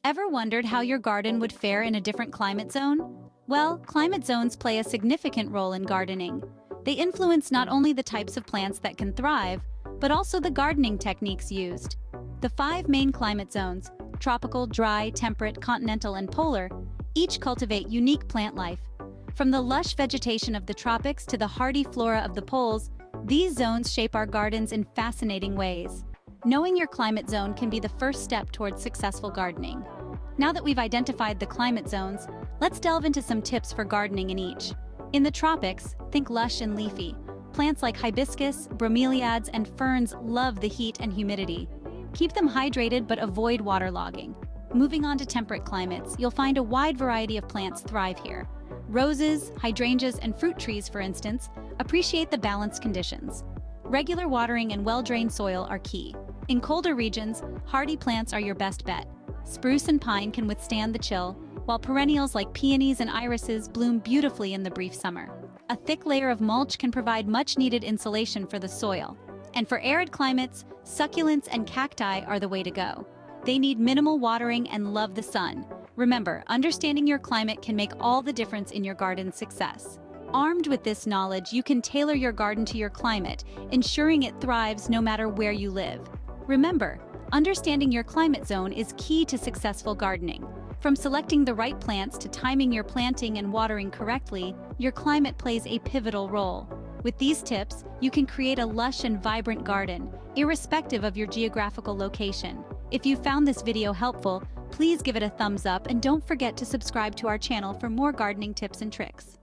Ever wondered how your garden would fare in a different climate zone? Well, climate zones play a significant role in gardening. They influence not only the types of plants that can thrive, but also the gardening techniques used. The five main climate zones, tropical, dry, temperate, continental, and polar, each cultivate unique plant life. From the lush vegetation of the tropics to the hardy flora of the poles, these zones shape our gardens in fascinating ways. Knowing your climate zone can be the first step towards successful gardening. Now that we've identified the climate zones, let's delve into some tips for gardening in each. In the tropics, think lush and leafy. Plants like hibiscus, bromeliads, and ferns love the heat and humidity. Keep them hydrated but avoid waterlogging. Moving on to temperate climates, you'll find a wide variety of plants thrive here. Roses, hydrangeas, and fruit trees, for instance, appreciate the balanced conditions. Regular watering and well-drained soil are key. In colder regions, hardy plants are your best bet. Spruce and pine can withstand the chill, while perennials like peonies and irises bloom beautifully in the brief summer. A thick layer of mulch can provide much-needed insulation for the soil. And for arid climates, succulents and cacti are the way to go. They need minimal watering and love the sun. Remember, understanding your climate can make all the difference in your garden's success. Armed with this knowledge, you can tailor your garden to your climate, ensuring it thrives no matter where you live. Remember, understanding your climate zone is key to successful gardening. From selecting the right plants to timing your planting and watering correctly, your climate plays a pivotal role. With these tips, you can create a lush and vibrant garden, irrespective of your geographical location. If you found this video helpful, please give it a thumbs up and don't forget to subscribe to our channel for more gardening tips and tricks.